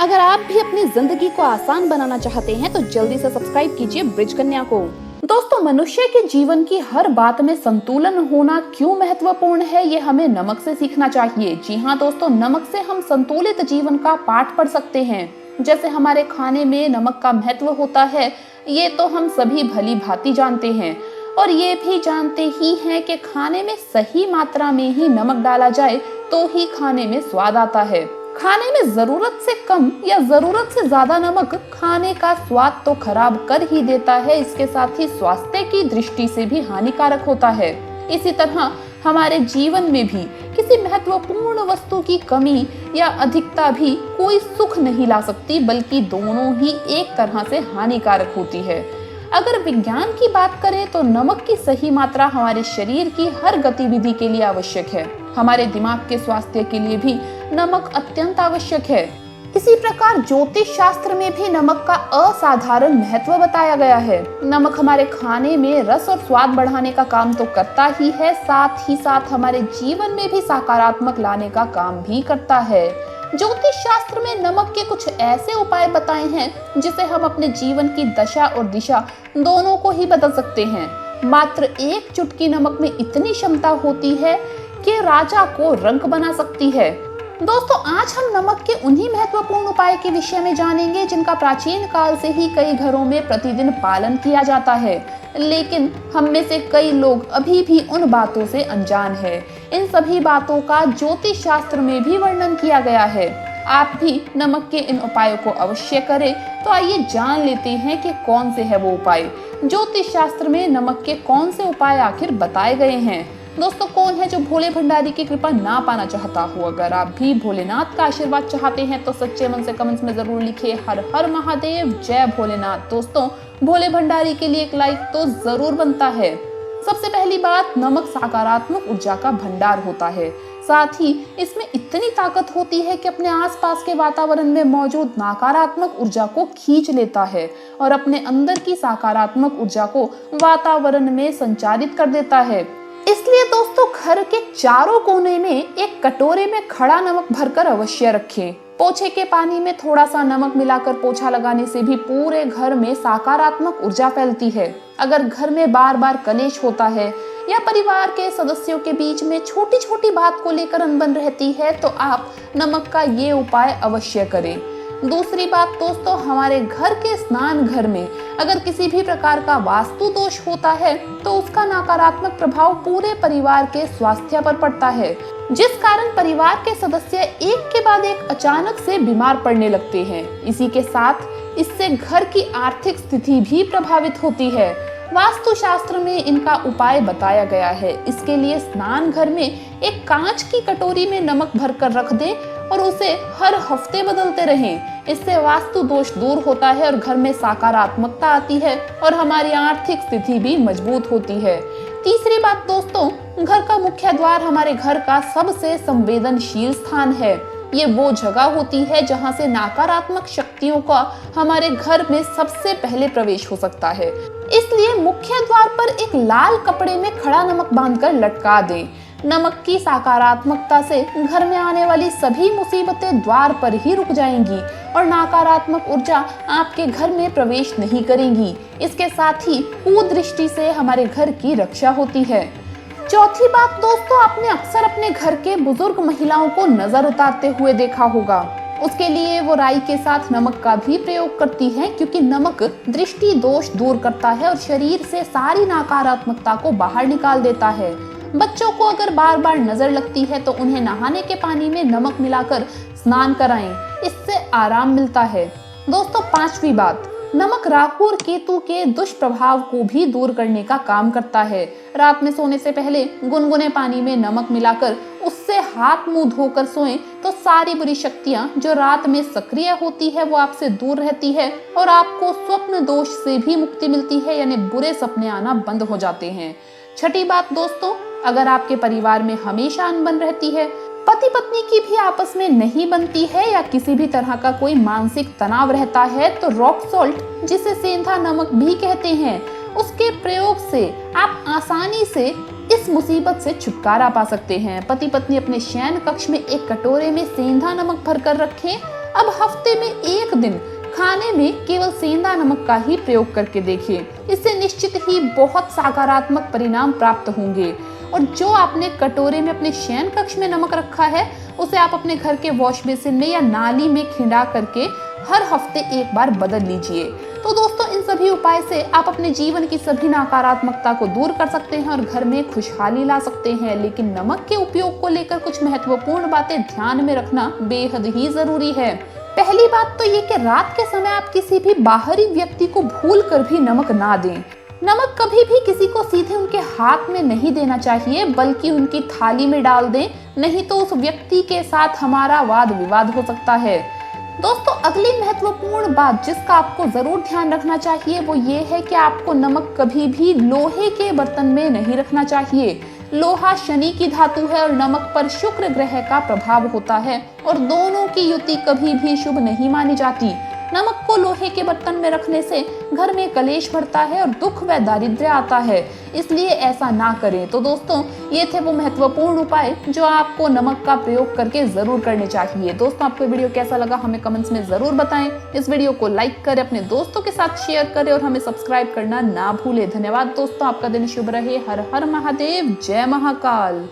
अगर आप भी अपनी जिंदगी को आसान बनाना चाहते हैं तो जल्दी से सब्सक्राइब कीजिए ब्रिज कन्या को। दोस्तों, मनुष्य के जीवन की हर बात में संतुलन होना क्यों महत्वपूर्ण है, ये हमें नमक से सीखना चाहिए। जी हाँ दोस्तों, नमक से हम संतुलित जीवन का पाठ पढ़ सकते हैं। जैसे हमारे खाने में नमक का महत्व होता है, ये तो हम सभी भली भांति जानते हैं और ये भी जानते ही हैं कि खाने में सही मात्रा में ही नमक डाला जाए तो ही खाने में स्वाद आता है। खाने में जरूरत से कम या जरूरत से ज्यादा नमक खाने का स्वाद तो खराब कर ही देता है, इसके साथ ही स्वास्थ्य की दृष्टि से भी हानिकारक होता है। इसी तरह हमारे जीवन में भी किसी महत्वपूर्ण वस्तु की कमी या अधिकता भी कोई सुख नहीं ला सकती, बल्कि दोनों ही एक तरह से हानिकारक होती है। अगर विज्ञान की बात करें तो नमक की सही मात्रा हमारे शरीर की हर गतिविधि के लिए आवश्यक है। हमारे दिमाग के स्वास्थ्य के लिए भी नमक अत्यंत आवश्यक है। इसी प्रकार ज्योतिष शास्त्र में भी नमक का असाधारण महत्व बताया गया है। नमक हमारे खाने में रस और स्वाद बढ़ाने का काम तो करता ही साथ हमारे जीवन में भी सकारात्मक लाने का काम भी करता है। ज्योतिष शास्त्र में नमक के कुछ ऐसे उपाय बताए हैं जिसे हम अपने जीवन की दशा और दिशा दोनों को ही बदल सकते हैं। मात्र एक चुटकी नमक में इतनी क्षमता होती है कि राजा को रंक बना सकती है। दोस्तों, आज हम नमक के उन्हीं महत्वपूर्ण उपाय के विषय में जानेंगे जिनका प्राचीन काल से ही कई घरों में प्रतिदिन पालन किया जाता है, लेकिन हम में से कई लोग अभी भी उन बातों से अनजान है। इन सभी बातों का ज्योतिष शास्त्र में भी वर्णन किया गया है। आप भी नमक के इन उपायों को अवश्य करें। तो आइए जान लेते हैं कि कौन से है वो उपाय। ज्योतिष शास्त्र में नमक के कौन से उपाय आखिर बताए गए हैं। दोस्तों, कौन है जो भोले भंडारी की कृपा ना पाना चाहता हो। अगर आप भी भोलेनाथ का आशीर्वाद चाहते हैं तो सच्चे मन से कमेंट्स में जरूर लिखिए हर हर महादेव, जय भोलेनाथ। दोस्तों, भोले भंडारी के लिए एक लाइक तो जरूर बनता है। सबसे पहली बात, नमक सकारात्मक ऊर्जा का भंडार होता है। साथ ही इसमें इतनी ताकत होती है कि अपने आसपास के वातावरण में मौजूद नकारात्मक ऊर्जा को खींच लेता है और अपने अंदर की सकारात्मक ऊर्जा को वातावरण में संचारित कर देता है। इसलिए दोस्तों, घर के चारों कोने में एक कटोरे में खड़ा नमक भरकर अवश्य रखें। पोछे के पानी में थोड़ा सा नमक मिलाकर पोछा लगाने से भी पूरे घर में सकारात्मक ऊर्जा फैलती है। अगर घर में बार बार कलेश होता है या परिवार के सदस्यों के बीच में छोटी छोटी बात को लेकर अनबन रहती है तो आप नमक का ये उपाय अवश्य करें। दूसरी बात दोस्तों, हमारे घर के स्नान घर में अगर किसी भी प्रकार का वास्तु दोष होता है तो उसका नकारात्मक प्रभाव पूरे परिवार के स्वास्थ्य पर पड़ता है, जिस कारण परिवार के सदस्य एक के बाद एक अचानक से बीमार पड़ने लगते हैं। इसी के साथ इससे घर की आर्थिक स्थिति भी प्रभावित होती है। वास्तु शास्त्र में इनका उपाय बताया गया है। इसके लिए स्नान घर में एक कांच की कटोरी में नमक भरकर रख दें और उसे हर हफ्ते बदलते रहें। इससे वास्तु दोष दूर होता है और घर में सकारात्मकता आती है और हमारी आर्थिक स्थिति भी मजबूत होती है। तीसरी बात दोस्तों, घर का मुख्य द्वार हमारे घर का सबसे संवेदनशील स्थान है। ये वो जगह होती है जहाँ से नकारात्मक शक्तियों का हमारे घर में सबसे पहले प्रवेश हो सकता है। इसलिए मुख्य द्वार पर एक लाल कपड़े में खड़ा नमक बांधकर लटका दें। नमक की सकारात्मकता से घर में आने वाली सभी मुसीबतें द्वार पर ही रुक जाएंगी और नकारात्मक ऊर्जा आपके घर में प्रवेश नहीं करेंगी। इसके साथ ही कुदृष्टि से हमारे घर की रक्षा होती है। चौथी बात दोस्तों, आपने अक्सर अपने घर के बुजुर्ग महिलाओं को नजर उतारते हुए देखा होगा। उसके लिए वो राई के साथ नमक का भी प्रयोग करती हैं, क्योंकि नमक दृष्टि दोष दूर करता है और शरीर से सारी नकारात्मकता को बाहर निकाल देता है। बच्चों को अगर बार बार नजर लगती है तो उन्हें नहाने के पानी में नमक मिलाकर स्नान कराएं, इससे आराम मिलता है। दोस्तों, पांचवी बात, नमक राहु और केतु के दुष्प्रभाव को भी दूर करने का काम करता है। रात में सोने से पहले गुनगुने पानी में नमक मिलाकर उससे हाथ मुंह धोकर सोएं तो सारी बुरी शक्तियां जो रात में सक्रिय होती है वो आपसे दूर रहती है और आपको स्वप्न दोष से भी मुक्ति मिलती है, यानी बुरे सपने आना बंद हो जाते हैं। छठी बात दोस्तों, अगर आपके परिवार में हमेशा अनबन रहती है, पति पत्नी की भी आपस में नहीं बनती है या किसी भी तरह का कोई मानसिक तनाव रहता है तो रॉक सॉल्ट, जिसे सेंधा नमक भी कहते हैं, उसके प्रयोग से आप आसानी से इस मुसीबत से छुटकारा पा सकते हैं। पति पत्नी अपने शयन कक्ष में एक कटोरे में सेंधा नमक भरकर रखें अब हफ्ते में एक दिन खाने में केवल सेंधा नमक का ही प्रयोग करके देखिए। इससे निश्चित ही बहुत सकारात्मक परिणाम प्राप्त होंगे। और जो आपने कटोरे में अपने शयन कक्ष में नमक रखा है, उसे आप अपने घर के वॉश बेसिन में या नाली में खिंडा करके हर हफ्ते एक बार बदल लीजिए। तो दोस्तों, इन सभी उपाय से आप अपने जीवन की सभी नकारात्मकता को दूर कर सकते हैं और घर में खुशहाली ला सकते हैं। लेकिन नमक के उपयोग को लेकर कुछ महत्वपूर्ण बातें ध्यान में रखना बेहद ही जरूरी है। पहली बात तो ये कि रात के समय आप किसी भी बाहरी व्यक्ति को भूल कर भी नमक ना दें। नमक कभी भी किसी को सीधे उनके हाथ में नहीं देना चाहिए, बल्कि उनकी थाली में डाल दें, नहीं तो उस व्यक्ति के साथ हमारा वाद विवाद हो सकता है। दोस्तों, अगली महत्वपूर्ण बात जिसका आपको जरूर ध्यान रखना चाहिए वो ये है कि आपको नमक कभी भी लोहे के बर्तन में नहीं रखना चाहिए। लोहा शनि की धातु है और नमक पर शुक्र ग्रह का प्रभाव होता है और दोनों की युति कभी भी शुभ नहीं मानी जाती। नमक को लोहे के बर्तन में रखने से घर में कलेश बढ़ता है और दुख व दारिद्र्य आता है, इसलिए ऐसा ना करें। तो दोस्तों, ये थे वो महत्वपूर्ण उपाय जो आपको नमक का प्रयोग करके जरूर करने चाहिए। दोस्तों, आपको वीडियो कैसा लगा हमें कमेंट्स में जरूर बताएं। इस वीडियो को लाइक करें, अपने दोस्तों के साथ शेयर करें और हमें सब्सक्राइब करना ना भूलें। धन्यवाद दोस्तों, आपका दिन शुभ रहे। हर हर महादेव, जय महाकाल।